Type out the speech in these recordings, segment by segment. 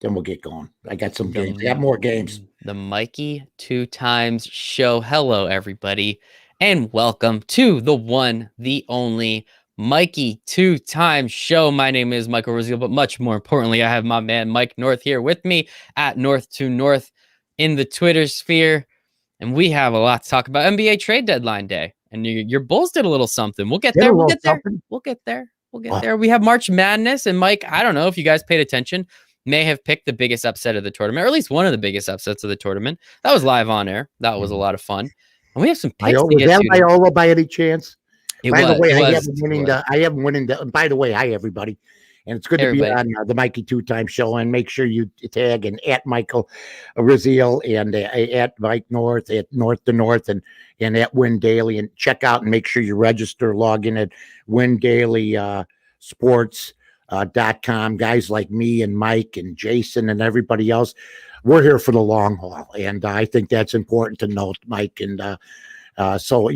then we'll get going. I got some games. I got more games. The Mikey Two Times show. Hello, everybody, and welcome to the one, the only Mikey Two Times show. My name is Michael Rasile, but much more importantly, I have my man Mike North here with me at North to North in the Twitter sphere, and we have a lot to talk about. NBA trade deadline day, and your Bulls did a little something. We'll get there. We'll get there. We'll get there. We'll get there. We have March Madness, and Mike, I don't know if you guys paid attention, may have picked the biggest upset of the tournament, or at least one of the biggest upsets of the tournament. That was live on air. That was a lot of fun. And we have some picks to get to. Iowa by any chance? By the way, I am winning the. By the way, hi everybody, and it's good to be on the Mikey Two Times show. And make sure you tag and at Michael Rasile and at Mike North, at North to North, and at Win Daily, and check out and make sure you register. Log in at Win Daily Sports. .com. Guys like me and Mike and Jason and everybody else, we're here for the long haul, and I think that's important to note, Mike. And so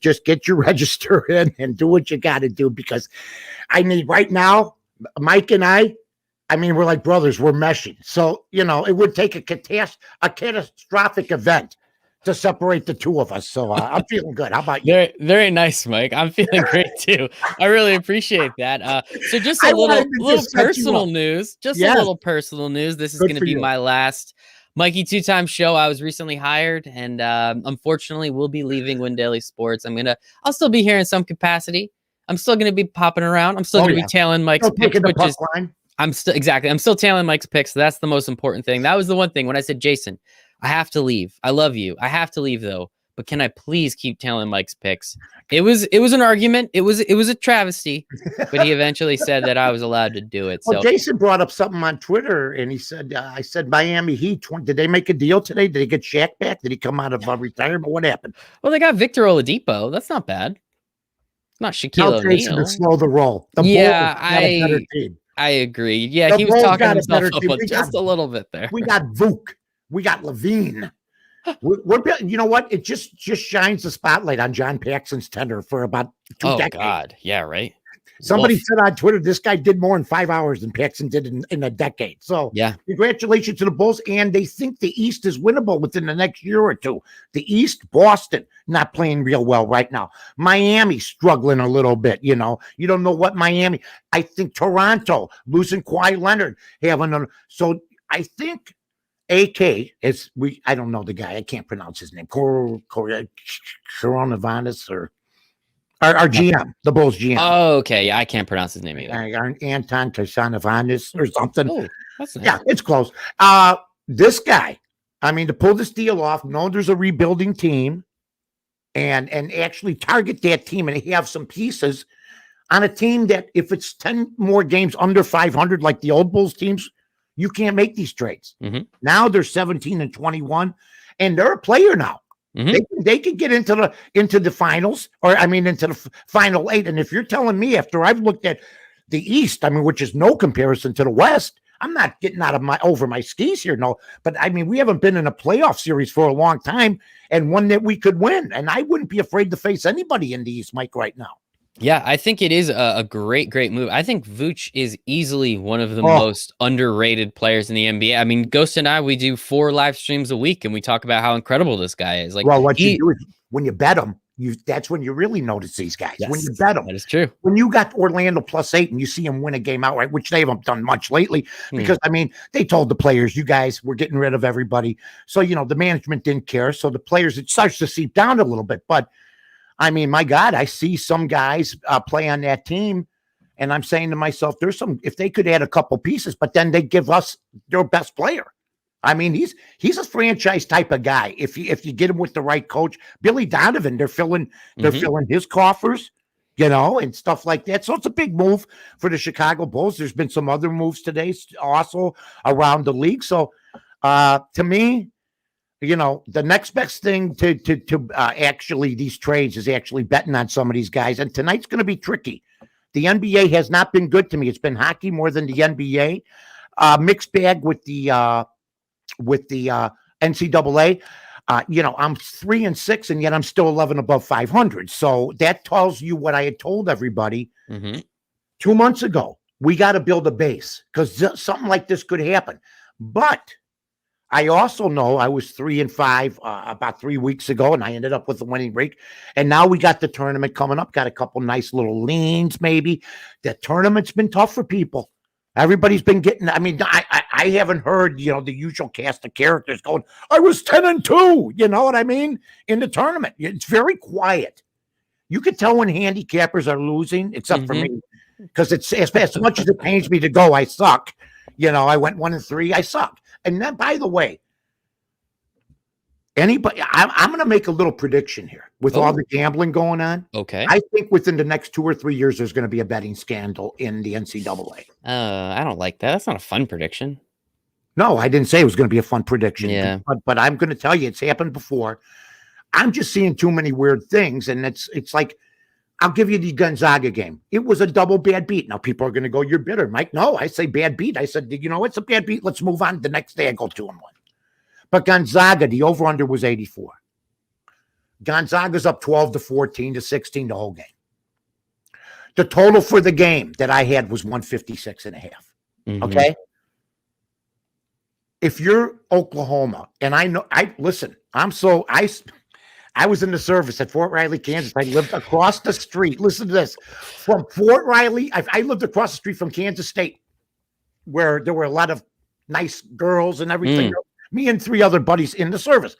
just get your register in and do what you got to do, because I need right now, Mike and I mean, we're like brothers, we're meshing. So it would take a catastrophic event to separate the two of us. So I'm feeling good. How about you? Very nice, Mike. I'm feeling great too. I really appreciate that. So just a little personal news. A little personal news. This is going to be my last Mikey Two Times show. I was recently hired, and unfortunately will be leaving Win Daily Sports. I'll still be here in some capacity. I'm still going to be popping around. I'm still going to be tailing Mike's picks, I'm still tailing Mike's picks. So that's the most important thing. That was the one thing when I said, Jason, I have to leave. I love you. I have to leave though. But can I please keep telling Mike's picks? It was an argument. It was a travesty. But he eventually said that I was allowed to do it. Well, Jason brought up something on Twitter, and he said, "I said Miami Heat. Did they make a deal today? Did they get Shaq back? Did he come out of retirement? What happened?" Well, they got Victor Oladipo. That's not bad. Not Shaquille O'Neal. To slow the roll. I agree. Yeah, he was talking himself up just a little bit there. We got Vuk. We got Levine. You know what? It just shines the spotlight on John Paxson's tenure for about 2 decades. Oh, God. Yeah, right. Somebody said on Twitter, this guy did more in 5 hours than Paxson did in a decade. So, yeah, congratulations to the Bulls. And they think the East is winnable within the next year or two. The East, Boston, not playing real well right now. Miami struggling a little bit. You don't know what Miami. I think Toronto losing Kawhi Leonard. So I think AK is I don't know the guy. I can't pronounce his name. Coronavirus or our GM, the Bulls GM. Oh, okay. Yeah, I can't pronounce his name either. Anton Coronavirus or something. Oh, that's nice. Yeah, it's close. This guy, to pull this deal off, know there's a rebuilding team, and actually target that team and have some pieces on a team that if it's 10 more games under 500 like the old Bulls teams, you can't make these trades. Mm-hmm. Now they're 17-21, and they're a player now. Mm-hmm. They could get into the finals, into the final 8. And if you're telling me after I've looked at the East, which is no comparison to the West, I'm not getting over my skis here. No, but we haven't been in a playoff series for a long time, and one that we could win. And I wouldn't be afraid to face anybody in the East, Mike, right now. Yeah, I think it is a great move. I think Vooch is easily one of the most underrated players in the NBA. Ghost and I, we do 4 live streams a week, and we talk about how incredible this guy is. Like, what you do is when you bet him, that's when you really notice these guys. Yes, when you bet them. That is true. When you got Orlando +8 and you see them win a game outright, which they haven't done much lately, because they told the players, you guys, we're getting rid of everybody. So, the management didn't care. So the players, it starts to seep down a little bit, but my God, I see some guys play on that team, and I'm saying to myself, if they could add a couple pieces, but then they give us their best player. He's a franchise type of guy. If you get him with the right coach, Billy Donovan, they're filling his coffers, and stuff like that. So it's a big move for the Chicago Bulls. There's been some other moves today also around the league. So to me, the next best thing to actually these trades is actually betting on some of these guys. And tonight's going to be tricky. The NBA has not been good to me. It's been hockey more than the NBA. Mixed bag with the NCAA. I'm 3-6, and yet I'm still 11 above 500. So that tells you what I had told everybody 2 months ago. we got to build a base because something like this could happen. But I also know I was 3-5 about 3 weeks ago, and I ended up with the winning rate. And now we got the tournament coming up. Got a couple nice little leans, maybe. The tournament's been tough for people. Everybody's been getting. I mean, I haven't heard the usual cast of characters going, I was 10-2. You know what I mean? In the tournament, it's very quiet. You could tell when handicappers are losing, except for me, because it's as much as it pains me to go, I suck. I went 1-3. I suck. And then, by the way, anybody, I'm going to make a little prediction here with all the gambling going on. Okay. I think within the next 2 or 3 years, there's going to be a betting scandal in the NCAA. I don't like that. That's not a fun prediction. No, I didn't say it was going to be a fun prediction. Yeah. But I'm going to tell you, it's happened before. I'm just seeing too many weird things. And it's like, I'll give you the Gonzaga game. It was a double bad beat. Now people are going to go, you're bitter, Mike. No, I say bad beat. I said, it's a bad beat. Let's move on. The next day I go 2-1. But Gonzaga, the over-under was 84. Gonzaga's up 12-14 to 16 the whole game. The total for the game that I had was 156.5. Okay? If you're Oklahoma, and I was in the service at Fort Riley, Kansas. I lived across the street. Listen to this. From Fort Riley, I lived across the street from Kansas State, where there were a lot of nice girls and everything. Me and 3 other buddies in the service.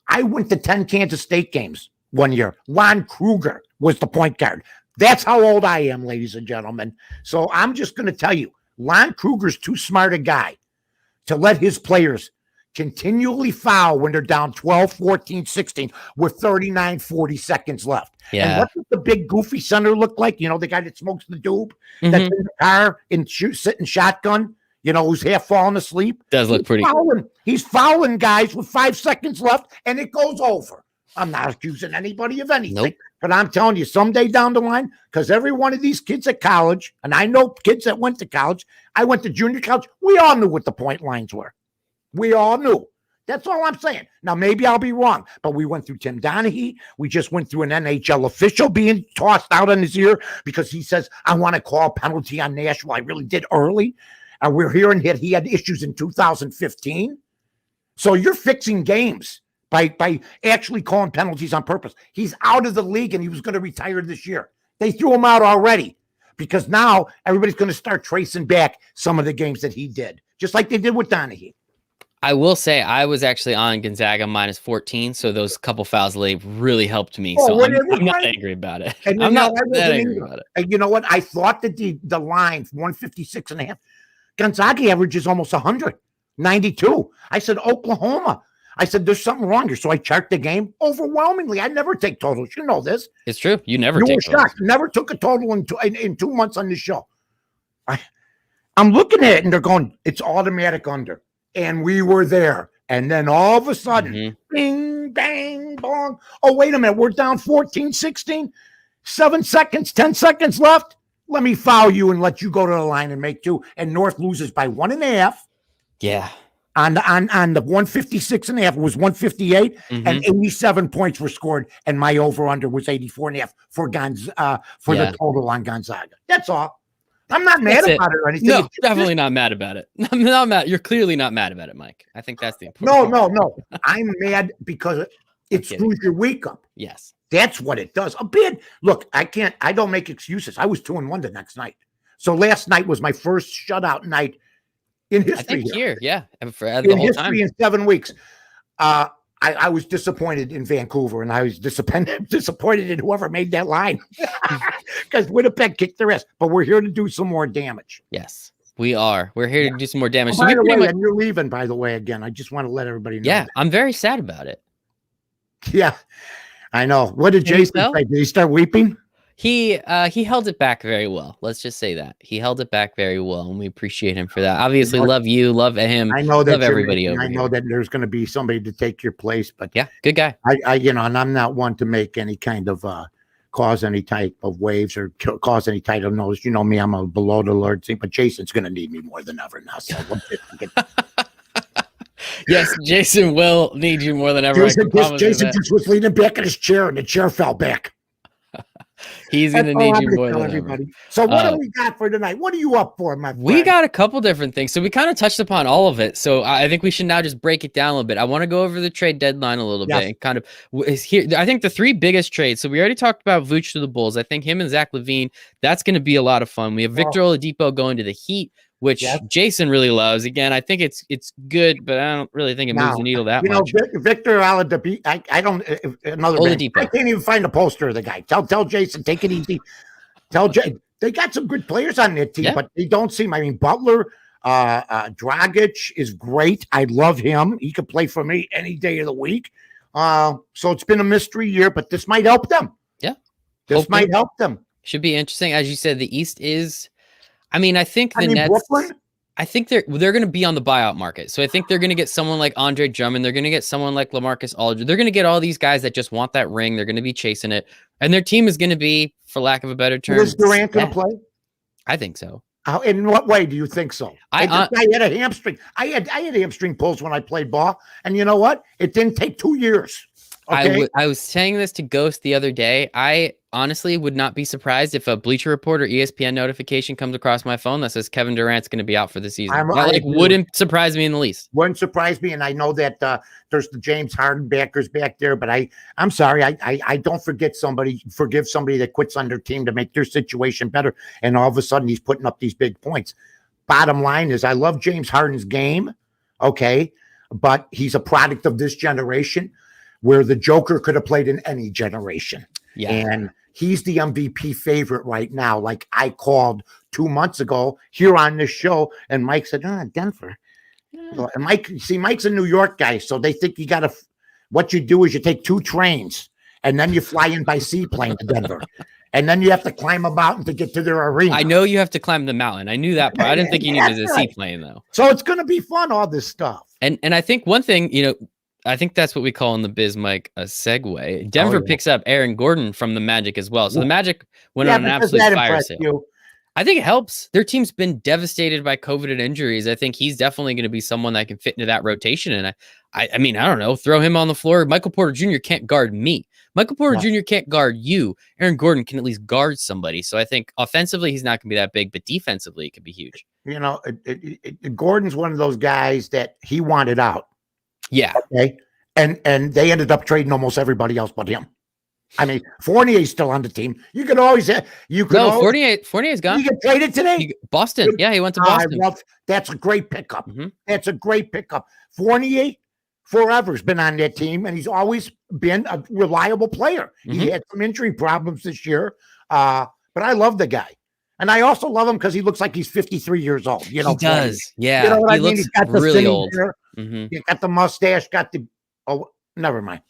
I went to 10 Kansas State games one year. Lon Kruger was the point guard. That's how old I am, ladies and gentlemen. So I'm just going to tell you, Lon Kruger's too smart a guy to let his players continually foul when they're down 12, 14, 16 with 39, 40 seconds left. Yeah. And what does the big goofy center look like? The guy that smokes the doob, that's in the car and sitting shotgun, who's half falling asleep. Does look pretty cool. He's fouling guys with 5 seconds left, and it goes over. I'm not accusing anybody of anything, but I'm telling you, someday down the line, because every one of these kids at college, and I know kids that went to college, I went to junior college, we all knew what the point lines were. We all knew. That's all I'm saying. Now, maybe I'll be wrong, but we went through Tim Donaghy. We just went through an NHL official being tossed out on his ear because he says, I want to call penalty on Nashville. I really did early. And we're hearing that he had issues in 2015. So you're fixing games by actually calling penalties on purpose. He's out of the league, and he was going to retire this year. They threw him out already because now everybody's going to start tracing back some of the games that he did, just like they did with Donaghy. I will say I was actually on Gonzaga -14, so those couple fouls late really helped me. So I'm not angry about it. I'm not that angry about it. And you know what? I thought that the line 156.5, Gonzaga averages almost 100, 92. I said Oklahoma. I said there's something wrong here. So I checked the game overwhelmingly. I never take totals. You know this. It's true. You never take totals. Never took a total in 2 months on this show. I'm looking at it and they're going, it's automatic under. And we were there. And then all of a sudden, bing, bang, bong. Oh, wait a minute. We're down 14, 16, 7 seconds, 10 seconds left. Let me foul you and let you go to the line and make 2. And North loses by 1.5. Yeah. On the 156.5 was 158, and 87 points were scored, and my over-under was 84.5 for the total on Gonzaga. That's all. I'm not mad about it or anything. No, definitely not mad about it. I'm not mad. You're clearly not mad about it, Mike. I think that's the important part. No. I'm mad because it screws your week up. Yes. That's what it does. A bit. Look, I don't make excuses. I was 2-1 the next night. So last night was my first shutout night in history. I think here, yeah. For the in whole history time. In 7 weeks. I was disappointed in Vancouver, and I was disappointed in whoever made that line because Winnipeg kicked their ass. But we're here to do some more damage. Yes, we are. We're here to do some more damage. Oh, by the way, and you're leaving, by the way, again. I just want to let everybody know. Yeah, that. I'm very sad about it. Yeah, I know. What did Jason say? Did he start weeping? He held it back very well. Let's just say that he held it back very well, and we appreciate him for that. Obviously, love you, love him. I know that love everybody over I know that there's going to be somebody to take your place, but yeah, good guy. And I'm not one to make any kind of cause any type of waves or cause any type of noise. You know me, I'm a below the Lord thing, but Jason's going to need me more than ever now. So yes, Jason will need you more than ever. Jason just was leaning back in his chair, and the chair fell back. He's going to need you more than everybody. Ever. So what do we got for tonight? What are you up for, my friend? We got a couple different things. So we kind of touched upon all of it. So I think we should now just break it down a little bit. I want to go over the trade deadline a little bit and kind of is here. I think the three biggest trades. So we already talked about Vooch to the Bulls. I think him and Zach LaVine, that's going to be a lot of fun. We have Victor Oladipo going to the Heat, which Jason really loves. Again, I think it's good, but I don't really think it moves the needle that much. Victor Oladipo, I don't another Oladipo. I can't even find a poster of the guy. Tell Jason, take it easy. Tell Jay, they got some good players on their team, but they don't seem. I mean, Butler, Dragic is great. I love him. He could play for me any day of the week. So it's been a mystery year, but this might help them. Yeah, this might help them. Should be interesting, as you said. The East is. I mean, I think the Nets. Brooklyn? I think they're going to be on the buyout market. So I think they're going to get someone like Andre Drummond. They're going to get someone like LaMarcus Aldridge. They're going to get all these guys that just want that ring. They're going to be chasing it, and their team is going to be, for lack of a better term, is Durant going to play? I think so. In what way do you think so? I had a hamstring. I had hamstring pulls when I played ball, and you know what? It didn't take 2 years. Okay? I was saying this to Ghost the other day. I honestly would not be surprised if a Bleacher Report or ESPN notification comes across my phone that says Kevin Durant's going to be out for the season. That wouldn't surprise me in the least. Wouldn't surprise me, and I know that there's the James Harden backers back there, but I'm sorry, I don't forgive somebody that quits on their team to make their situation better, and all of a sudden he's putting up these big points. Bottom line is, I love James Harden's game, okay, but he's a product of this generation, where the Joker could have played in any generation. Yeah. And he's the MVP favorite right now. Like I called 2 months ago here on this show, and Mike said, Denver. Yeah. And Mike's a New York guy, so they think what you do is you take 2 trains, and then you fly in by seaplane to Denver. And then you have to climb a mountain to get to their arena. I know you have to climb the mountain. I knew that part. I didn't think you needed a seaplane, though. So it's going to be fun, all this stuff. And I think one thing, I think that's what we call in the biz, Mike, a segue. Denver picks up Aaron Gordon from the Magic as well. So the Magic went on an absolute fire sale. I think it helps. Their team's been devastated by COVID and injuries. I think he's definitely going to be someone that can fit into that rotation. And I mean, I don't know, throw him on the floor. Michael Porter Jr. can't guard me. Michael Porter Jr. can't guard you. Aaron Gordon can at least guard somebody. So I think offensively, he's not going to be that big, but defensively, it could be huge. Gordon's one of those guys that he wanted out. Yeah. Okay. And they ended up trading almost everybody else but him. I mean, Fournier's still on the team. You could always Fournier's gone. You get traded today? Boston. Yeah, he went to Boston. That's a great pickup. Mm-hmm. That's a great pickup. Fournier forever's been on that team, and he's always been a reliable player. Mm-hmm. He had some injury problems this year, but I love the guy. And I also love him because he looks like he's 53 years old. He does. Yeah. You know what I mean? He's got the really old. Mm-hmm. He got the mustache, never mind.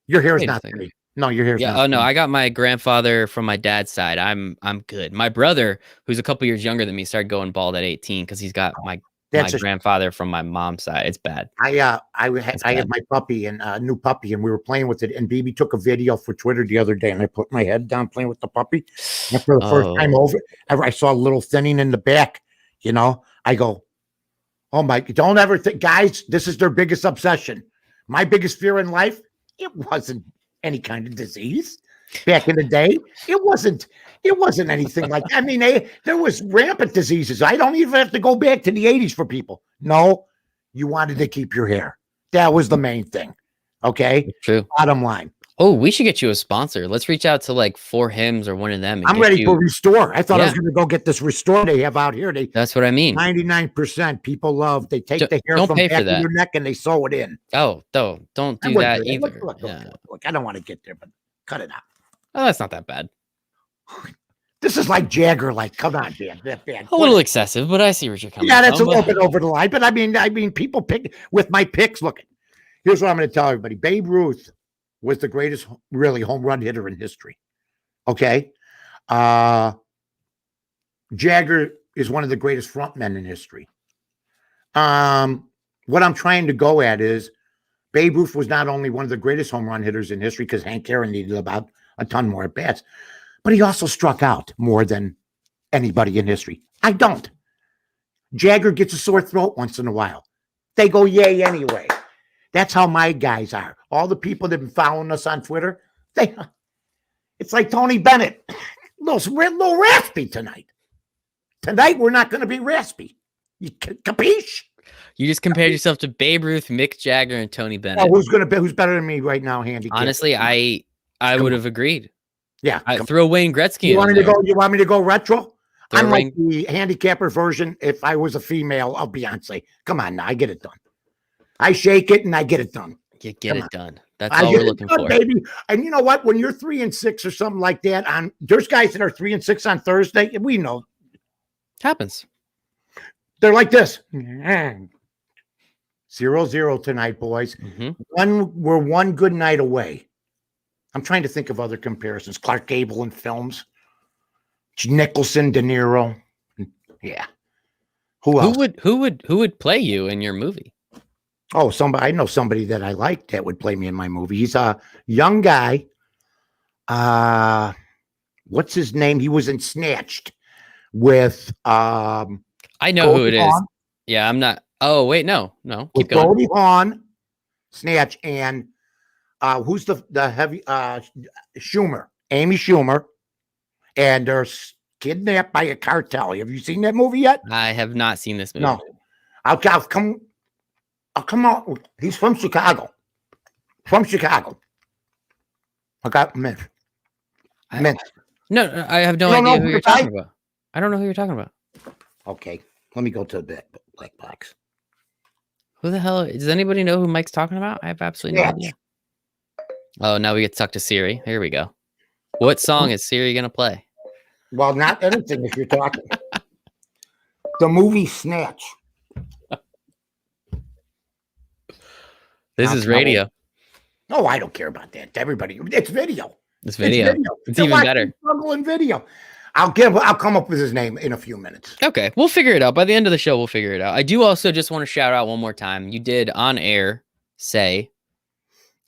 Your hair is not pretty. No, your hair's not. Oh no, I got my grandfather from my dad's side. I'm good. My brother, who's a couple years younger than me, started going bald at 18 because he's got my grandfather from my mom's side. It's bad. I had my puppy and a new puppy, and we were playing with it. And BB took a video for Twitter the other day, and I put my head down playing with the puppy. And for the first time I saw a little thinning in the back. I go, oh my! Don't ever think, guys. This is their biggest obsession. My biggest fear in life, it wasn't any kind of disease. Back in the day, it wasn't anything like that. I mean, there was rampant diseases. I don't even have to go back to the 80s for people. No, you wanted to keep your hair. That was the main thing. Okay? True. Bottom line. Oh, we should get you a sponsor. Let's reach out to like 4Hims or one of them. I'm ready for Restore. I thought I was going to go get this Restore they have out here. That's what I mean. 99% people love. They take the hair from back of your neck and they sew it in. Oh, don't do that either. Look, I don't want to get there, but cut it out. Oh, that's not that bad. This is like Jagger. Like, come on, man. That bad. A little excessive, but I see where you're coming from. Yeah, that's a little bit over the line. But I mean, people pick with my picks. Look, here's what I'm going to tell everybody. Babe Ruth was the greatest, really, home run hitter in history. Okay. Jagger is one of the greatest front men in history. What I'm trying to go at is Babe Ruth was not only one of the greatest home run hitters in history because Hank Aaron needed about a ton more at bats, but he also struck out more than anybody in history. I don't. Jagger gets a sore throat once in a while. They go yay anyway. That's how my guys are. All the people that have been following us on Twitter, It's like Tony Bennett. Little raspy tonight. Tonight, we're not going to be raspy. You capiche? You just compared yourself to Babe Ruth, Mick Jagger, and Tony Bennett. Well, who's better than me right now, handicap? Honestly, I would have agreed. Yeah. I throw Wayne Gretzky. You want me to go retro? I'm like the handicapper version if I was a female of Beyonce. Come on now, I get it done. I shake it and I get it done. You get it done. That's all we're looking for, baby. And you know what? When you're 3-6 or something like that, there's guys that are 3-6 on Thursday. We know happens. They're like this. 0-0 tonight, boys. We're one good night away. I'm trying to think of other comparisons. Clark Gable in films. Nicholson, De Niro. Yeah. Who else? Who would play you in your movie? Oh, I know somebody that I like that would play me in my movie. He's a young guy. What's his name? He was in Snatched with I know who it is. Yeah, I'm not. Oh, wait, no. Keep going. Goldie Hawn, Snatch, and who's the heavy Schumer, Amy Schumer, and they're kidnapped by a cartel. Have you seen that movie yet? I have not seen this movie. No. I'll come out. He's from Chicago. I got Mint. No, I have no idea who you're talking about. I don't know who you're talking about. Okay, let me go to the black box. Who the hell? Does anybody know who Mike's talking about? I have absolutely no idea. Oh, now we get stuck to Siri. Here we go. What song is Siri going to play? Well, not anything if you're talking. The movie Snatch. This is radio. No, I don't care about that. Everybody, it's video. It's video. It's even better. Struggle in video. I'll come up with his name in a few minutes. Okay, we'll figure it out. By the end of the show, we'll figure it out. I do also just want to shout out one more time. You did on air say,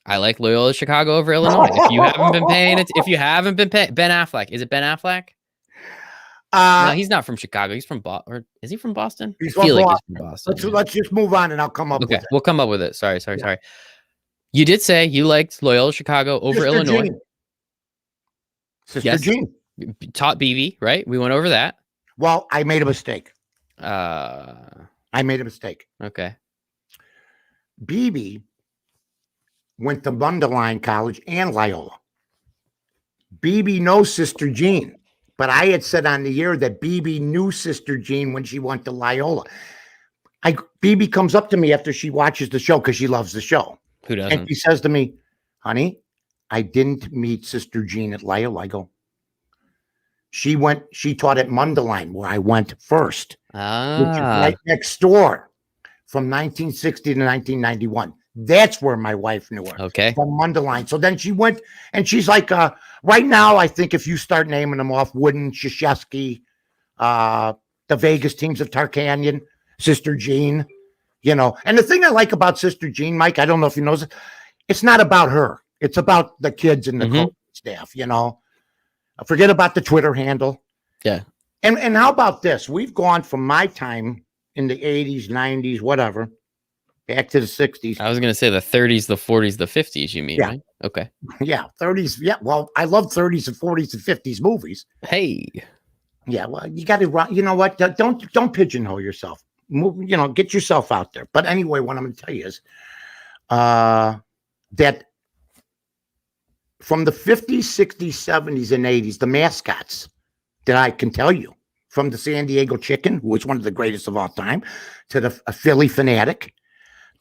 I like Loyola Chicago over Illinois. If you haven't been paying, Ben Affleck. Is it Ben Affleck? No, he's not from Chicago. He's from Boston. Or is he from Boston? He's from Boston. Let's just move on and I'll come up with it. We'll come up with it. Sorry. You did say you liked Loyola Chicago over Illinois. Jean. Sister Jean. Taught BB, right? We went over that. Well, I made a mistake. I made a mistake. Okay. BB went to Mundelein College and Loyola. BB knows Sister Jean, but I had said on the air that BB knew Sister Jean when she went to Loyola. BB comes up to me after she watches the show because she loves the show. Who doesn't? And she says to me, honey, I didn't meet Sister Jean at Loyola. I go, she taught at Mundelein where I went first, which is right next door from 1960 to 1991. That's where my wife knew her. Okay. From Mundelein. So then she went and she's like, right now, I think if you start naming them off, Wooden, Krzyzewski, the Vegas teams of Tarkanian, Sister Jean, and the thing I like about Sister Jean, Mike, I don't know if you know this, it's not about her. It's about the kids and the coaching staff, Forget about the Twitter handle. Yeah. And how about this? We've gone from my time in the 80s, 90s, whatever, back to the 60s. I was going to say the 30s, the 40s, the 50s, you mean, right? Okay. Yeah, 30s. Yeah, well, I love 30s and 40s and 50s movies. Hey. Yeah, well, you got to, you know what? Don't pigeonhole yourself. Move, get yourself out there. But anyway, what I'm going to tell you is that from the 50s, 60s, 70s, and 80s, the mascots that I can tell you, from the San Diego Chicken, who was one of the greatest of all time, to the Philly Fanatic,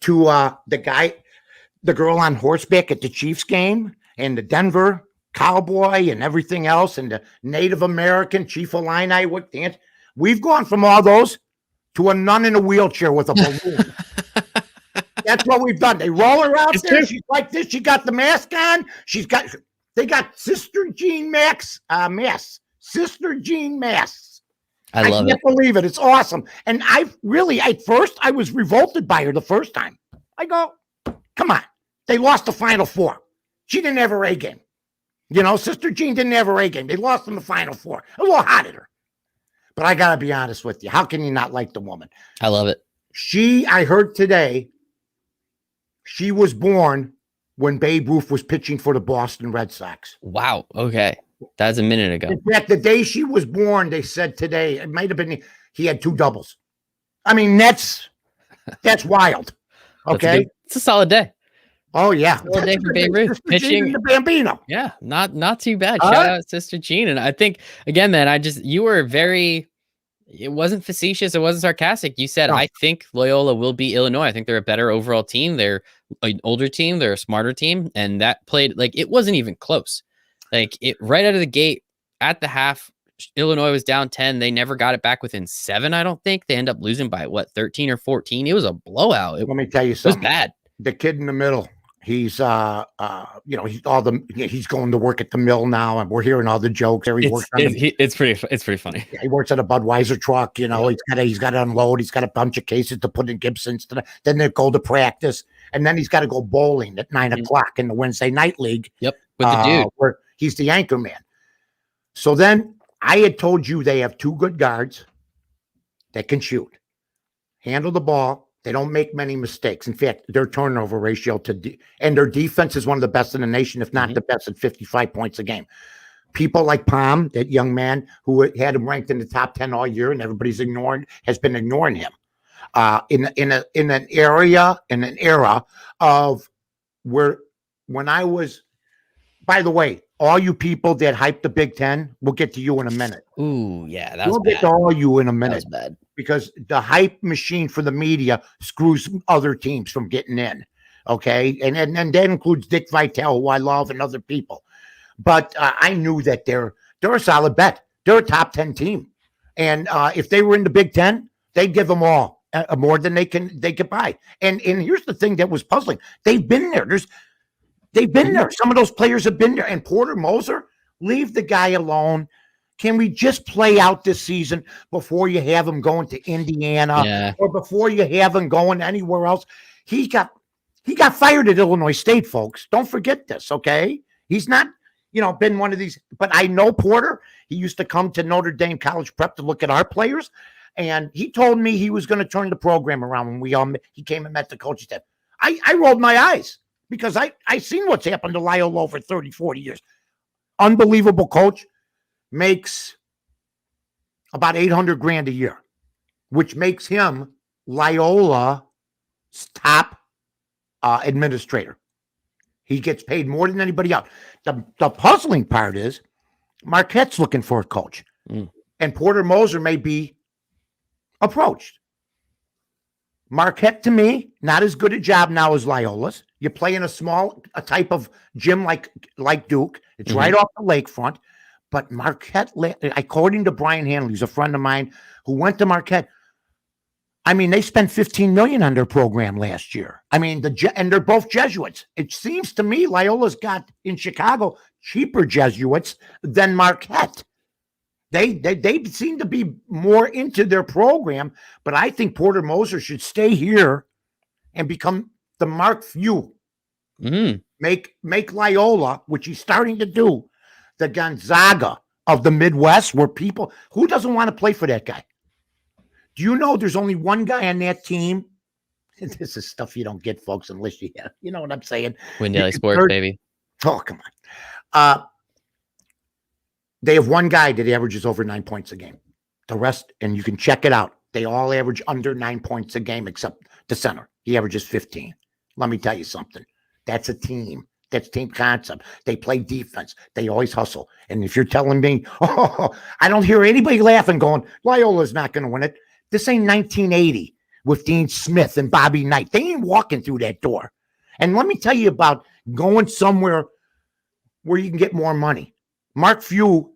to the girl on horseback at the Chiefs game, and the Denver Cowboy, and everything else, and the Native American Chief Illini with dance. We've gone from all those to a nun in a wheelchair with a balloon. That's what we've done. They roll her out there. She's like this. She got the mask on. They got Sister Jean masks. Sister Jean masks. I can't believe it. It's awesome. And at first, I was revolted by her the first time. I go, come on. They lost the Final Four. She didn't have her A game. Sister Jean didn't have her A game. They lost in the Final Four. A little hot at her. But I got to be honest with you. How can you not like the woman? I love it. I heard today, she was born when Babe Ruth was pitching for the Boston Red Sox. Wow. Okay. That's a minute ago. In fact, the day she was born, they said today, it might have been, he had 2 doubles. I mean, that's wild. Okay. It's a solid day. Oh, yeah. Solid day for Babe Ruth. Pitching the Bambino. Yeah. Not too bad. Shout out Sister Jean. And I think, again, man, you were it wasn't facetious. It wasn't sarcastic. You said, I think Loyola will be Illinois. I think they're a better overall team. They're an older team. They're a smarter team. And that played, like, it wasn't even close. Like, it right out of the gate at the half, Illinois was down 10. They never got it back within 7, I don't think. They end up losing by, 13 or 14? It was a blowout. Let me tell you something. It was bad. The kid in the middle, he's he's going to work at the mill now, and we're hearing all the jokes. It's pretty funny. Yeah, he works at a Budweiser truck. He's got to unload. He's got a bunch of cases to put in Gibsons. Then they go to practice, and then he's got to go bowling at 9 o'clock in the Wednesday night league. Yep, with the dude where he's the anchor man. So then I had told you they have 2 good guards that can shoot, handle the ball. They don't make many mistakes. In fact, their turnover ratio and their defense is one of the best in the nation, if not the best, at 55 points a game. People like Palm, that young man who had him ranked in the top 10 all year, and everybody's has been ignoring him. In an era of where when I was, by the way, all you people that hype the Big Ten, we'll get to you in a minute. Ooh, yeah, that was we'll bad. Get to all you in a minute. That was bad. Because the hype machine for the media screws other teams from getting in, okay? And that includes Dick Vitale, who I love, and other people. But I knew that they're a solid bet. They're a top 10 team. And if they were in the Big Ten, they'd give them all more than they could buy. And here's the thing that was puzzling. They've been there. They've been there. Some of those players have been there. And Porter Moser, leave the guy alone. Can we just play out this season before you have him going to Indiana or before you have him going anywhere else? He got fired at Illinois State, folks. Don't forget this, okay? He's not, been one of these. But I know Porter. He used to come to Notre Dame College Prep to look at our players, and he told me he was going to turn the program around when he came and met the coaching staff. I rolled my eyes because I seen what's happened to Loyola over 30, 40 years. Unbelievable coach. Makes about $800,000 a year, which makes him Loyola's top administrator. He gets paid more than anybody else. The puzzling part is Marquette's looking for a coach, and Porter Moser may be approached. Marquette, to me, not as good a job now as Loyola's. You play in a type of gym like Duke. It's right off the lakefront. But Marquette, according to Brian Hanley, who's a friend of mine who went to Marquette, I mean, they spent $15 million on their program last year. I mean, and they're both Jesuits. It seems to me Loyola's got in Chicago cheaper Jesuits than Marquette. They seem to be more into their program, but I think Porter Moser should stay here and become the Mark Few. Make Loyola, which he's starting to do, the Gonzaga of the Midwest, where who doesn't want to play for that guy? Do you know there's only one guy on that team? This is stuff you don't get, folks, unless you know what I'm saying. Win Daily Sports, baby. Oh, come on. They have one guy that averages over 9 points a game. The rest, and you can check it out, they all average under 9 points a game except the center. He averages 15. Let me tell you something. That's a team. That's team concept. They play defense. They always hustle. And if you're telling me, I don't hear anybody laughing going, Loyola's not going to win it. This ain't 1980 with Dean Smith and Bobby Knight. They ain't walking through that door. And let me tell you about going somewhere where you can get more money. Mark Few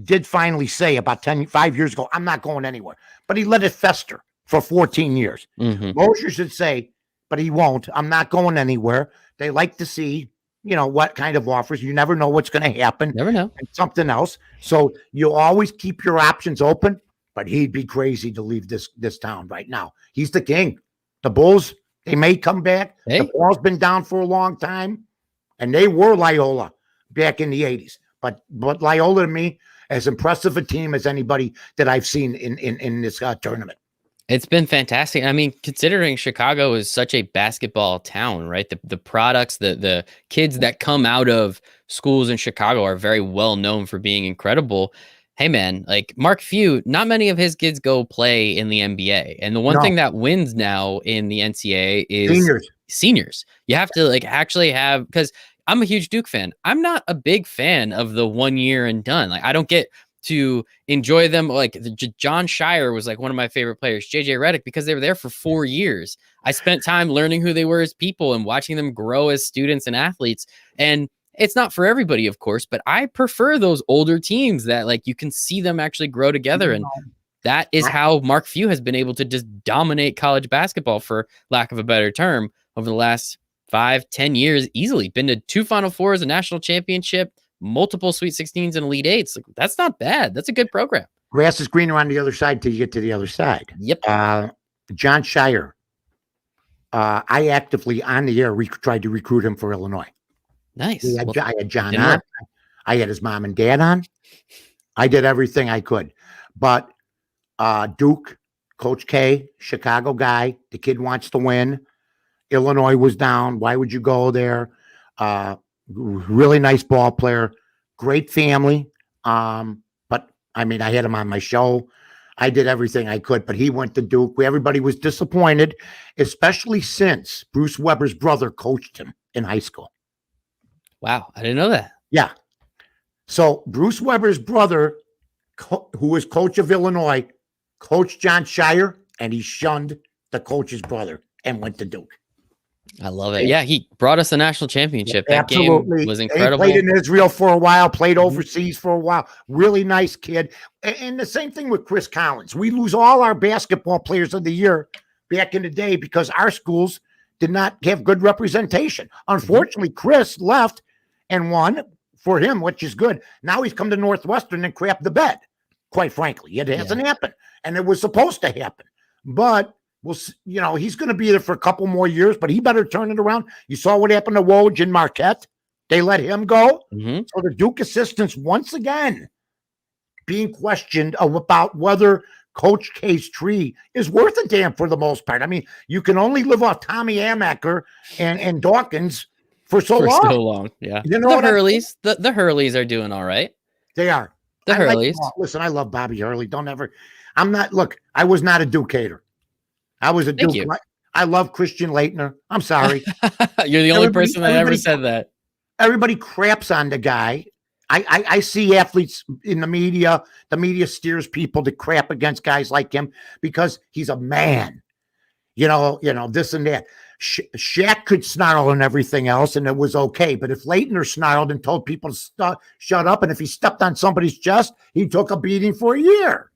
did finally say about 5 years ago, I'm not going anywhere. But he let it fester for 14 years. Mosher should say, but he won't. I'm not going anywhere. They like to see what kind of offers. You never know what's going to happen. Never know. And something else. So you always keep your options open, but he'd be crazy to leave this town right now. He's the king. The Bulls, they may come back. Hey. The ball's been down for a long time, and they were Loyola back in the 80s. But Loyola, to me, as impressive a team as anybody that I've seen in this tournament. It's been fantastic. I mean, considering Chicago is such a basketball town, right? The products, the kids that come out of schools in Chicago are very well known for being incredible. Hey man, like Mark Few, not many of his kids go play in the NBA. And the one thing that wins now in the NCAA is seniors. You have to like actually have, because I'm a huge Duke fan. I'm not a big fan of the 1 year and done. Like I don't get to enjoy them. Like John Shire was like one of my favorite players, JJ Redick, because they were there for 4 years. I spent time learning who they were as people and watching them grow as students and athletes. And it's not for everybody, of course, but I prefer those older teams that like you can see them actually grow together. And that is how Mark Few has been able to just dominate college basketball, for lack of a better term, over the last 5-10 years, easily. Been to 2 Final Fours, a national championship, multiple Sweet 16s and Elite Eights. Like, that's not bad. That's a good program. Grass is greener on the other side till you get to the other side. Yep. John Shire. I actively on the air tried to recruit him for Illinois. Nice. I had John on. I had his mom and dad on. I did everything I could. But Duke, Coach K, Chicago guy, the kid wants to win. Illinois was down. Why would you go there? Really nice ball player, great family. But I mean, I had him on my show. I did everything I could, but he went to Duke. Everybody was disappointed, especially since Bruce Weber's brother coached him in high school. Wow, I didn't know that. Yeah. So Bruce Weber's brother, who was coach of Illinois, coached John Shire, and he shunned the coach's brother and went to Duke. I love it. Yeah, he brought us a national championship. That game was incredible. He played in Israel for a while, played overseas for a while. Really nice kid. And the same thing with Chris Collins. We lose all our basketball players of the year back in the day because our schools did not have good representation. Unfortunately, Chris left and won for him, which is good. Now he's come to Northwestern and crapped the bed, quite frankly. It hasn't happened, and it was supposed to happen. But well, you know, he's going to be there for a couple more years, but he better turn it around. You saw what happened to Woj and Marquette. They let him go. So the Duke assistants, once again, being questioned about whether Coach K's tree is worth a damn for the most part. I mean, you can only live off Tommy Amaker and Dawkins for so long. Yeah. You know the Hurleys, the Hurleys are doing all right. They are. The Hurleys. Listen, I love Bobby Hurley. I was not a Duke hater. I was a Duke. I love Christian Laettner. I'm sorry. You're the only person that ever said that. Everybody craps on the guy. I see athletes in the media. The media steers people to crap against guys like him because he's a man. You know, this and that. Shaq could snarl and everything else, and it was okay. But if Laettner snarled and told people to shut up, and if he stepped on somebody's chest, he took a beating for a year.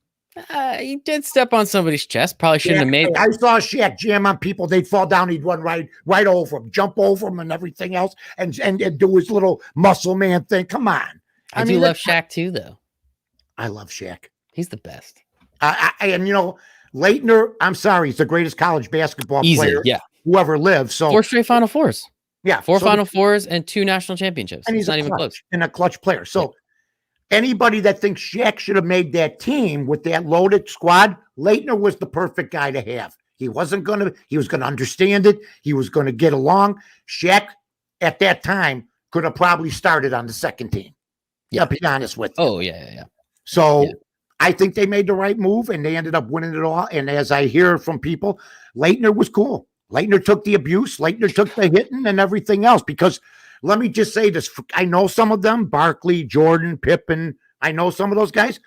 He did step on somebody's chest. Probably shouldn't have made. I saw Shaq jam on people. They'd fall down. He'd run right over them, jump over them, and everything else, and do his little muscle man thing. Come on. I do love Shaq too, though. I love Shaq. He's the best. And you know, Laettner. I'm sorry, he's the greatest college basketball player. Yeah. Who ever lived. So 4 straight Final Fours. Yeah, 4 Final Fours and 2 national championships. And he's not even close. And a clutch player. So. Anybody that thinks Shaq should have made that team with that loaded squad, Laettner was the perfect guy to have. He was going to understand it. He was going to get along. Shaq at that time could have probably started on the second team. Yeah, to be honest with you. Oh, yeah. So I think they made the right move and they ended up winning it all. And as I hear from people, Laettner was cool. Laettner took the abuse. Laettner took the hitting and everything else because let me just say this. I know some of them, Barkley, Jordan, Pippen. I know some of those guys.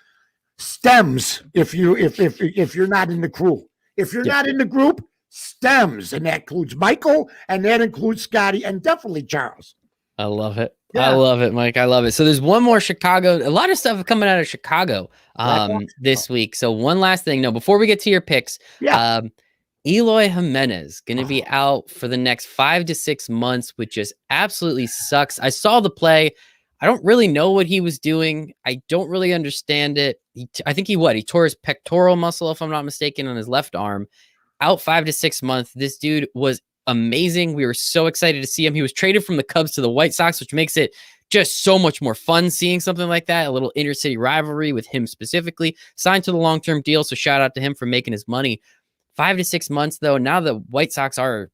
Stems, if you're not in the crew. If you're not in the group, stems. And that includes Michael, and that includes Scotty, and definitely Charles. I love it. Yeah. I love it, Mike. I love it. So there's one more Chicago. A lot of stuff coming out of Chicago this week. So one last thing. No, before we get to your picks. Yeah. Eloy Jimenez going to be out for the next 5 to 6 months, which just absolutely sucks. I saw the play. I don't really know what he was doing. I don't really understand it. I think he tore his pectoral muscle, if I'm not mistaken, on his left arm. Out 5 to 6 months. This dude was amazing. We were so excited to see him. He was traded from the Cubs to the White Sox, which makes it just so much more fun seeing something like that. A little intercity rivalry with him specifically. Signed to the long-term deal, so shout out to him for making his money. 5 to 6 months, though. Now the White Sox are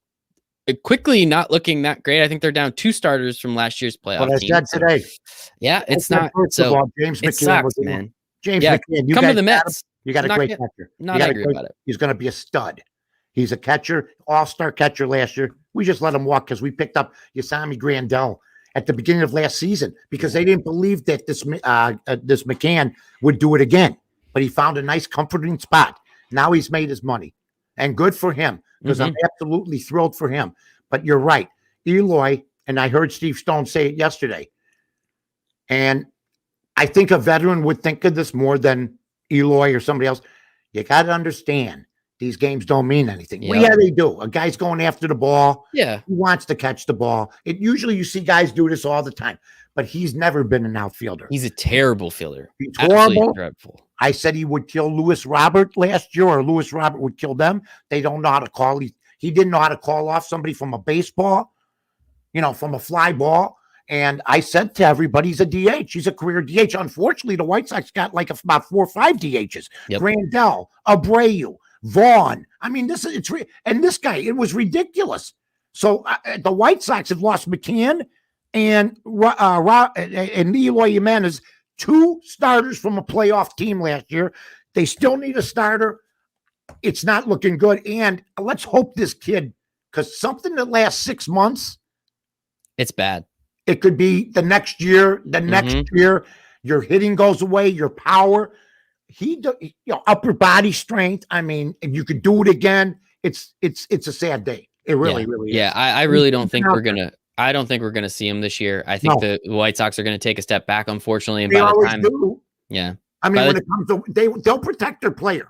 quickly not looking that great. I think they're down 2 starters from last year's playoff team. What I said today. Yeah, it's not. First of all, James McCann sucks, man. James McCann, come to the Mets. You got a great catcher. Not angry about it. He's going to be a stud. He's a catcher, all-star catcher last year. We just let him walk because we picked up Yasami Grandal at the beginning of last season because they didn't believe that this McCann would do it again. But he found a nice, comforting spot. Now he's made his money. And good for him because I'm absolutely thrilled for him. But you're right. Eloy, and I heard Steve Stone say it yesterday, and I think a veteran would think of this more than Eloy or somebody else. You got to understand. These games don't mean anything. Yep. Well, yeah, they do. A guy's going after the ball. Yeah. He wants to catch the ball. Usually you see guys do this all the time, but he's never been an outfielder. He's a terrible fielder. He's horrible. Dreadful. I said he would kill Lewis Robert last year, or Lewis Robert would kill them. They don't know how to call. He didn't know how to call off somebody from a baseball, from a fly ball. And I said to everybody, he's a DH. He's a career DH. Unfortunately, the White Sox got like about 4 or 5 DHs. Yep. Grandal, Abreu, Vaughn. I mean, this guy, it was ridiculous. So the White Sox have lost McCann and Eloy Jimenez, 2 starters from a playoff team last year. They still need a starter. It's not looking good. And let's hope this kid, because something that lasts 6 months, it's bad. It could be the next year. The next year, your hitting goes away, your power. Upper body strength. I mean, if you could do it again, it's a sad day. It really is. Yeah, I really don't think we're gonna. I don't think we're gonna see him this year. I think the White Sox are gonna take a step back, unfortunately. And they always do. Yeah. I mean, when it comes to they'll protect their player,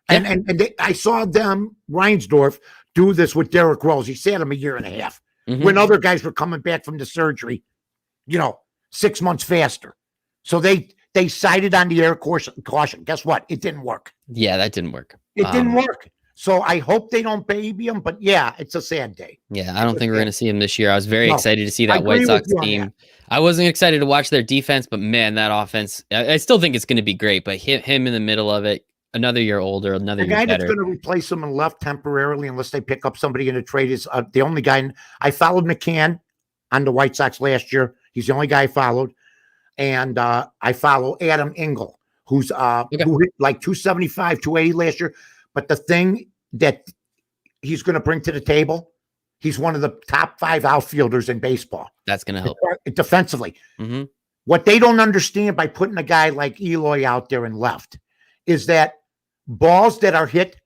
and I saw them Reinsdorf do this with Derrick Rose. He sat him 1.5 years when other guys were coming back from the surgery, 6 months faster. So they cited on the air caution. Guess what? It didn't work. Yeah, that didn't work. It didn't work. So I hope they don't baby him. But yeah, it's a sad day. Yeah, I don't think we're going to see him this year. I was very excited to see that White Sox team. I wasn't excited to watch their defense, but man, that offense, I still think it's going to be great. But him in the middle of it, another year older, another year better. The guy that's going to replace him and left temporarily, unless they pick up somebody in a trade, is the only guy. I followed McCann on the White Sox last year. He's the only guy I followed. And I follow Adam Engel, who hit like 275, 280 last year. But the thing that he's going to bring to the table, he's one of the top 5 outfielders in baseball. That's going to help. Defensively. What they don't understand by putting a guy like Eloy out there and left is that balls that are hit,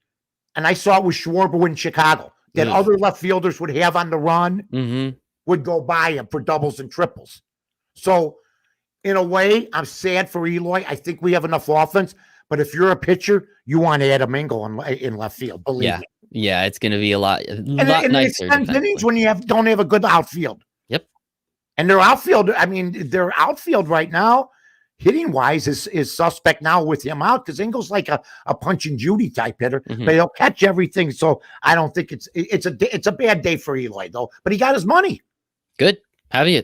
and I saw it with Schwarber in Chicago, that other left fielders would have on the run would go by him for doubles and triples. So, in a way, I'm sad for Eloy. I think we have enough offense. But if you're a pitcher, you want Adam Engel in left field. Believe me. Yeah, it's going to be a lot nicer. Innings when you don't have a good outfield. Yep. And their outfield, their outfield right now, hitting wise, is suspect now with him out because Engel's like a Punch and Judy type hitter, but he'll catch everything. So I don't think it's a bad day for Eloy though. But he got his money. Good. Have you?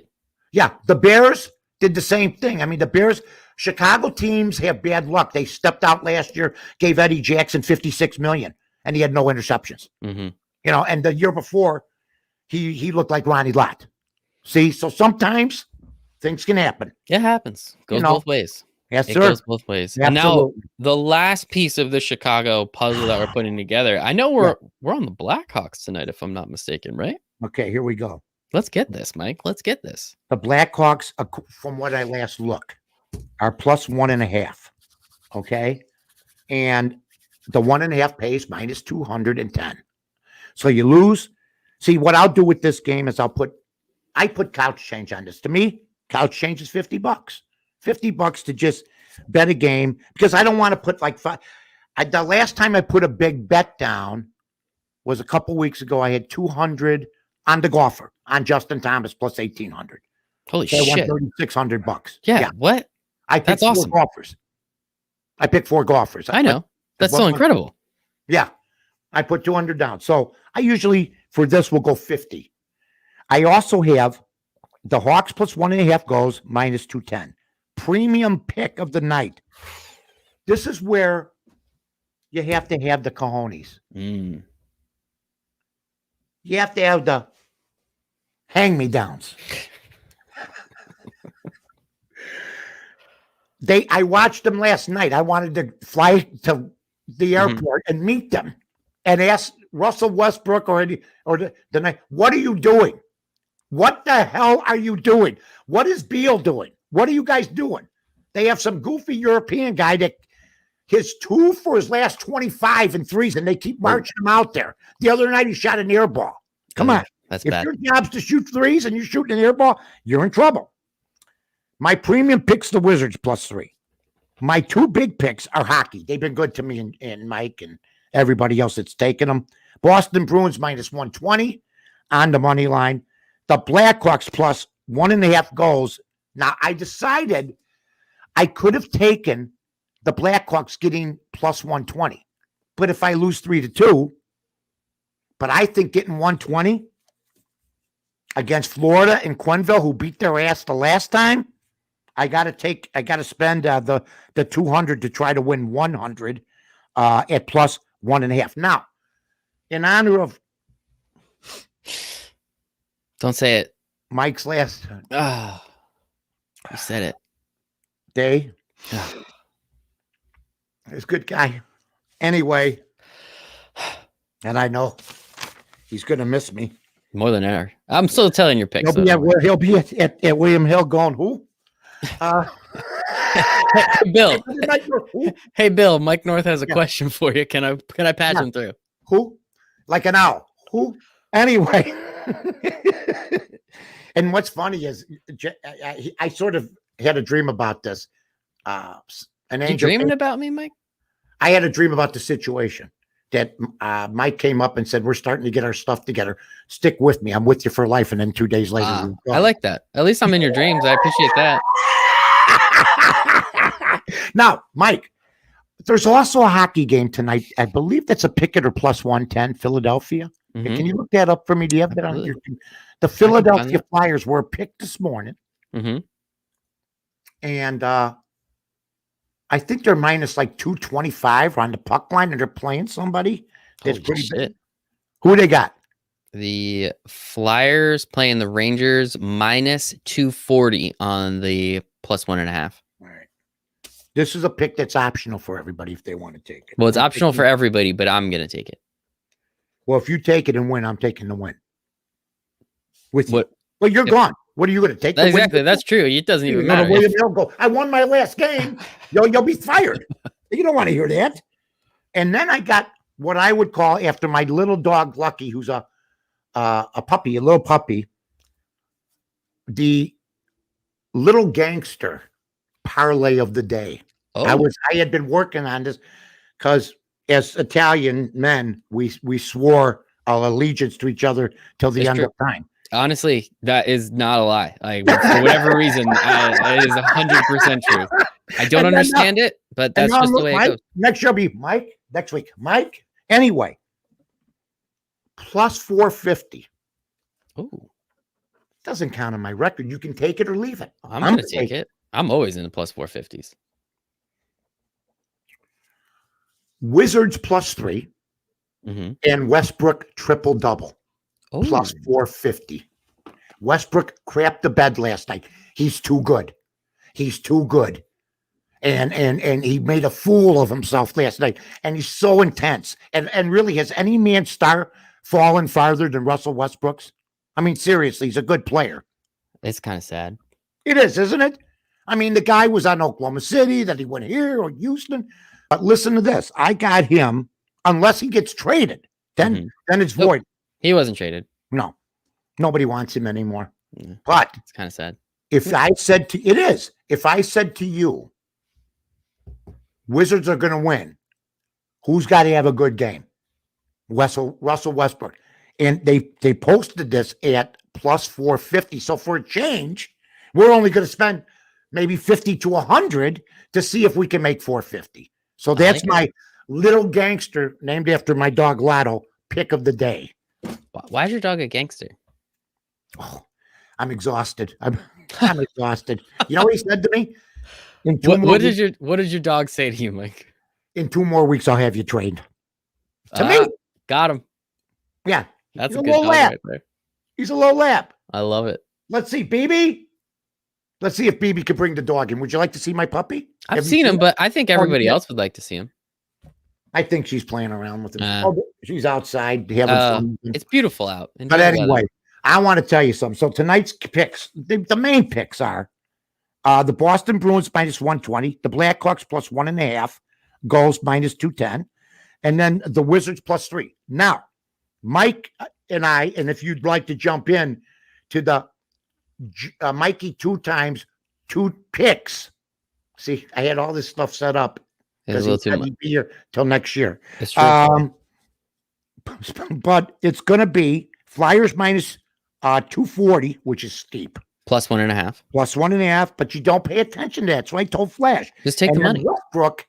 Yeah, the Bears did the same thing. The Bears, Chicago teams have bad luck. They stepped out last year, gave Eddie Jackson $56 million, and he had no interceptions. And the year before, he looked like Ronnie Lott. See, so sometimes things can happen. It happens. Goes both ways. Yes, sir. It goes both ways. Absolutely. And now the last piece of the Chicago puzzle that we're putting together. I know we're on the Blackhawks tonight, if I'm not mistaken, right? Okay, here we go. Let's get this, Mike. Let's get this. The Blackhawks, from what I last looked, are plus 1.5. Okay. And the 1.5 pays minus 210. So you lose. See, what I'll do with this game is I put couch change on this. To me, couch change is $50. $50 to just bet a game because I don't want to put like five. The last time I put a big bet down was a couple weeks ago. I had 200 on the golfer on Justin Thomas plus 1,800. Holy shit! I won $3,600. Yeah. What? That's awesome. Golfers. I picked 4 golfers. I know. That's so incredible. Yeah. I put 200 down. So I usually for this will go 50. I also have the Hawks plus 1.5 goes minus 210. Premium pick of the night. This is where You have to have the cojones. Mm. You have to have the hang-me-downs. I watched them last night. I wanted to fly to the airport and meet them and ask Russell Westbrook or the night, what are you doing? What the hell are you doing? What is Beal doing? What are you guys doing? They have some goofy European guy that his 2 for his last 25 and threes, and they keep marching him out there. The other night he shot an air ball. Come on. That's if bad. your job's to shoot threes and you're shooting an air ball, you're in trouble. My premium picks the Wizards +3. My 2 big picks are hockey. They've been good to me and Mike and everybody else that's taken them. Boston Bruins -120 on the money line. The Blackhawks +1.5 goals. Now, I decided I could have taken the Blackhawks getting +120. But if I lose 3-2, but I think getting 120 against Florida and Quenneville, who beat their ass the last time, I got to spend the 200 to try to win 100 at +1.5. Now, in honor of don't say it, Mike's last you said it. Day. He's a good guy. Anyway, and I know he's going to miss me. More than ever. I'm still telling your picks. He'll be at William Hill going, who? Hey, Bill. Hey, Bill. Mike North has a question for you. Can I patch him through? Who? Like an owl. Who? Anyway. And what's funny is I sort of had a dream about this. You dreaming about me, Mike? I had a dream about the situation that Mike came up and said, we're starting to get our stuff together. Stick with me. I'm with you for life. And then 2 days later. I like that. At least I'm in your dreams. I appreciate that. Now, Mike, there's also a hockey game tonight. I believe that's a picket or +110, Philadelphia. Mm-hmm. Can you look that up for me? Do you have that on your team? The Philadelphia Flyers were picked this morning. Mm-hmm. And I think they're minus like 225 on the puck line, and they're playing somebody that's pretty big. Who they got? The Flyers playing the Rangers -240 on the +1.5. All right. This is a pick that's optional for everybody if they want to take it. Well, it's optional for everybody, but I'm going to take it. Well, if you take it and win, I'm taking the win. With what? You. Well, you're gone. What are you going to take? Exactly. That's true. It doesn't even matter. Go, I won my last game. You'll be fired. You don't want to hear that. And then I got what I would call, after my little dog Lucky, who's a puppy, a little puppy, the little gangster parlay of the day. Oh. I had been working on this because as Italian men, we swore our allegiance to each other till the end of time. Honestly, that is not a lie. For whatever reason, it is 100% true. I don't understand it, but that's just the way it goes. Next year will be Mike. Next week, Mike. Anyway, +450. Oh, doesn't count on my record. You can take it or leave it. I'm going to take it. I'm always in the +450s. Wizards +3 and Westbrook triple-double. +450. Westbrook crapped the bed last night. He's too good. He's too good. And he made a fool of himself last night. And he's so intense. And really, has any man's star fallen farther than Russell Westbrook's? I mean, seriously, he's a good player. It's kind of sad. It is, isn't it? I mean, the guy was on Oklahoma City, that he went here or Houston. But listen to this. I got him, unless he gets traded. Then it's void. He wasn't traded. No, nobody wants him anymore. But it's kind of sad. If I said to you, Wizards are going to win, who's got to have a good game? Russell Westbrook. And they posted this at +450. So for a change, we're only going to spend maybe 50 to 100 to see if we can make 450. So that's my little gangster, named after my dog Lotto, pick of the day. Why is your dog a gangster? Oh, I'm exhausted. I'm exhausted. You know what he said to me? What did your dog say to you, Mike? in 2 more weeks, I'll have you trained. To me. Got him. Yeah. That's a good dog right there. He's a low lap. I love it. Let's see, BB. Let's see if BB can bring the dog in. Would you like to see my puppy? I've seen him, but I think everybody else would like to see him. I think she's playing around with him. She's outside having fun. It's beautiful out. But anyway, I want to tell you something. So tonight's picks, the main picks are the Boston Bruins -120, the Blackhawks +1.5, goals -210, and then the Wizards +3. Now, Mike and I, and if you'd like to jump in to the Mikey Two Times 2 picks. See, I had all this stuff set up because he's going to be here till next year. That's true. But it's going to be Flyers -240, which is steep. +1.5. +1.5, but you don't pay attention to that. So I told Flash. Just take the money. Westbrook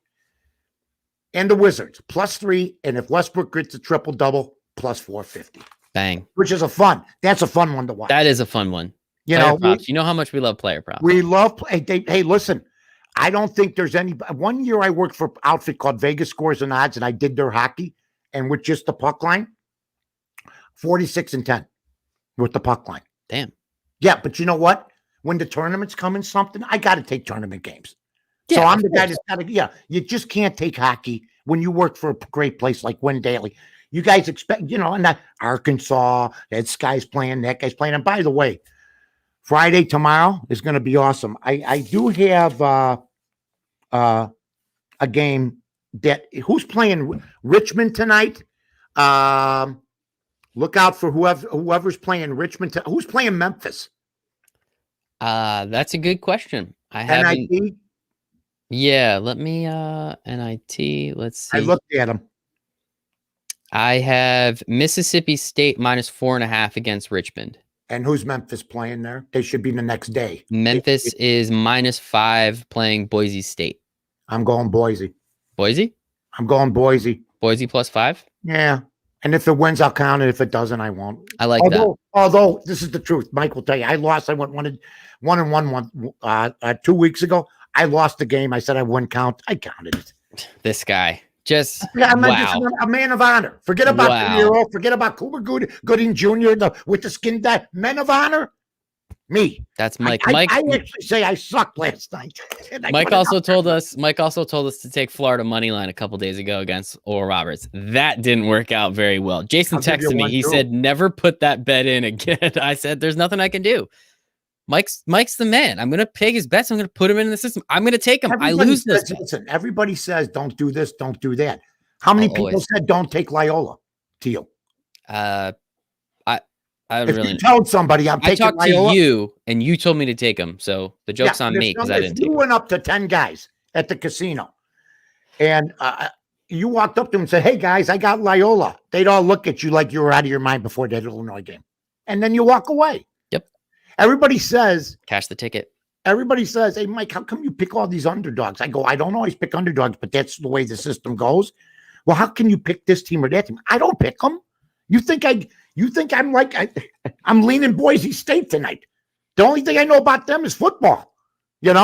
and the Wizards +3, and if Westbrook gets a triple-double, +450. Bang. Which is that's a fun one to watch. That is a fun one. You know how much we love player props. We love hey, listen, I don't think there's any. One year I worked for an outfit called Vegas Scores and Odds, and I did their hockey, and with just the puck line, 46-10 with the puck line. Damn. Yeah, but you know what? When the tournaments come in something, I got to take tournament games. Yeah, so I'm the guy that's got to. You just can't take hockey when you work for a great place like Win Daily. You guys expect, and that Arkansas, that guy's playing, that guy's playing. And by the way, Friday tomorrow is going to be awesome. I do have a game that who's playing Richmond tonight. Look out for whoever's playing Richmond. Who's playing Memphis? That's a good question. I haven't. NIT? Yeah, let me NIT. Let's see. I looked at them. I have Mississippi State -4.5 against Richmond. And who's Memphis playing there? They should be the next day. Memphis is -5 playing Boise State. I'm going Boise. Boise? I'm going Boise. Boise +5? Yeah. And if it wins, I'll count it. If it doesn't, I won't. I like that. Although this is the truth, Mike will tell you, I lost. I went 1-1 2 weeks ago. I lost the game. I said I wouldn't count. I counted it. This guy. Just I'm a man of honor. Forget about Pinero. Forget about Cooper Gooding Jr. with the skin dye. Men of honor. Me. That's Mike. I actually say I sucked last night. Mike also told us to take Florida money line a couple days ago against Oral Roberts. That didn't work out very well. Jason texted me. He said, "Never put that bet in again." I said, "There's nothing I can do." Mike's the man. I'm going to pay his bets. I'm going to put him in the system. I'm going to take him. I lose this. Listen, everybody says don't do this, don't do that. How many people said don't take Loyola to you? I if really you told somebody I'm taking talked Loyola, to you and you told me to take him. So the joke's on me because I didn't. You went up to 10 guys at the casino and you walked up to them and said, "Hey guys, I got Loyola." They'd all look at you like you were out of your mind before that Illinois game. And then you walk away. Everybody says, cash the ticket. Everybody says, "Hey, Mike, how come you pick all these underdogs?" I go, "I don't always pick underdogs, but that's the way the system goes." Well, how can you pick this team or that team? I don't pick them. You think I'm like, I'm leaning Boise State tonight. The only thing I know about them is football. They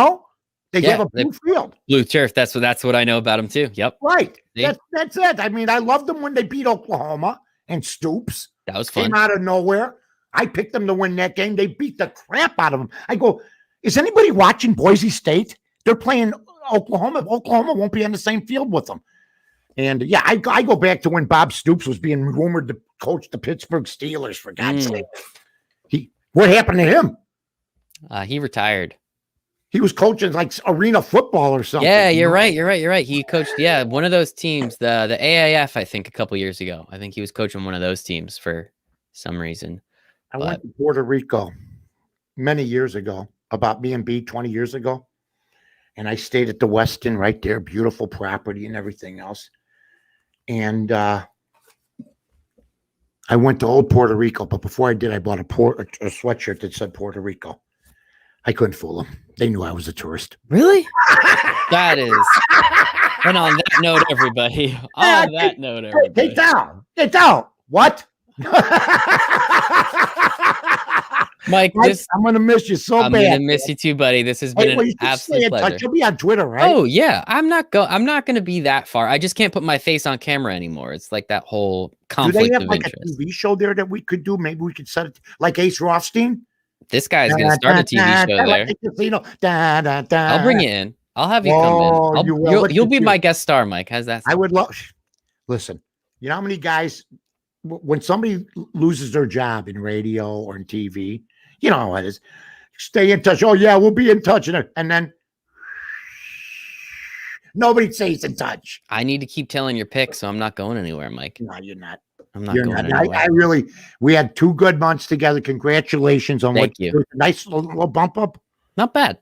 have a blue field. Blue turf. That's what I know about them too. Yep. Right. That's it. I mean, I loved them when they beat Oklahoma and Stoops. That was fun. Came out of nowhere. I picked them to win that game. They beat the crap out of them. I go, is anybody watching Boise State? They're playing Oklahoma. Oklahoma won't be on the same field with them. And yeah, I go back to when Bob Stoops was being rumored to coach the Pittsburgh Steelers, for God's sake. What happened to him? He retired. He was coaching like arena football or something. Yeah, you're right. He coached, one of those teams, the AAF, I think, a couple years ago. I think he was coaching one of those teams for some reason. I went to Puerto Rico many years ago, about B&B 20 years ago. And I stayed at the Westin right there, beautiful property and everything else. And I went to old Puerto Rico, but before I did, I bought a sweatshirt that said Puerto Rico. I couldn't fool them. They knew I was a tourist. Really? That is. And on that note, everybody. Get down. What? Mike, I'm gonna miss you so bad. I'm gonna miss you too, buddy. This has been an absolute pleasure. You'll be on Twitter, right? Oh yeah, I'm not gonna be that far. I just can't put my face on camera anymore. It's like that whole conflict. Do they have like a TV show there that we could do? Maybe we could set it like Ace Rothstein. This guy's gonna start a TV show there. I'll bring you in. I'll have you come in. You'll be my guest star, Mike. How's that sound? I would love. Listen, you know how many guys, when somebody loses their job in radio or in TV, you know how it is. Stay in touch. Oh yeah, we'll be in touch, and then nobody stays in touch. I need to keep telling your picks, so I'm not going anywhere, Mike. No, you're not. I'm not going anywhere. I really. We had 2 good months together. Congratulations on Thank you. Nice little bump up. Not bad.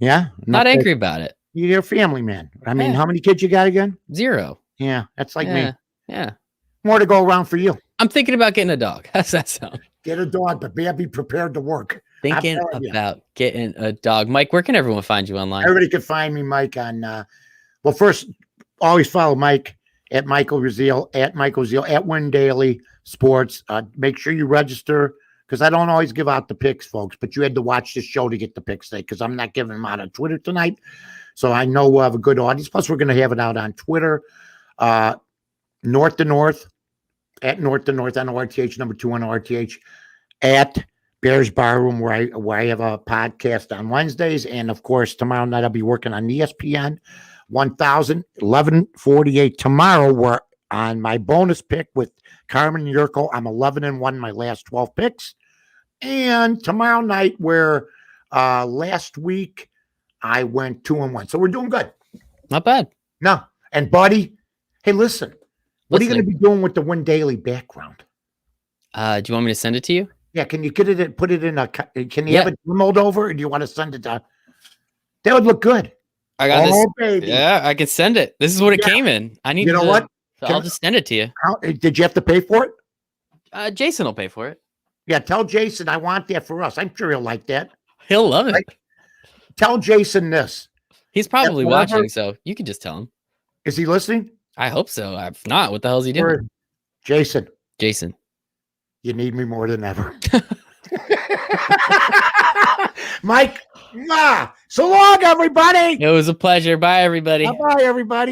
Yeah, not angry about it. You're a family man. I mean, how many kids you got again? 0. Yeah, that's like me. Yeah. More to go around for you. I'm thinking about getting a dog. How's that sound? Get a dog, but be prepared to work. Thinking about getting a dog. Mike, where can everyone find you online? Everybody can find me, Mike, on well, first, always follow Mike at Michael Rasile, at Win Daily Sports. Make sure you register, because I don't always give out the picks, folks, but you had to watch this show to get the picks today, because I'm not giving them out on Twitter tonight. So I know we'll have a good audience. Plus, we're going to have it out on Twitter. North to North, at North to North, NORTH, number 2 on RTH, at Bears Barroom, where I have a podcast on Wednesdays. And of course, tomorrow night I'll be working on ESPN 1000, 11:48. Tomorrow we're on my bonus pick with Carmen Yurko. I'm 11-1 my last 12 picks. And tomorrow night, where last week I went 2-1. So we're doing good. Not bad. No. And buddy, hey, listen. What are you going to be doing with the Win Daily background? Do you want me to send it to you? Yeah, can you get it? Put it in a. Can you have it demoed over, or do you want to send it to? That would look good. I got this. Baby. Yeah, I could send it. This is what it came in. I need. You know what? I'll just send it to you. Did you have to pay for it? Jason will pay for it. Yeah, tell Jason I want that for us. I'm sure he'll like that. He'll love it. Like, tell Jason this. He's probably watching, so you can just tell him. Is he listening? I hope so. If not, what the hell is he doing? Jason. You need me more than ever. Mike, so long, everybody. It was a pleasure. Bye, everybody. Bye, everybody.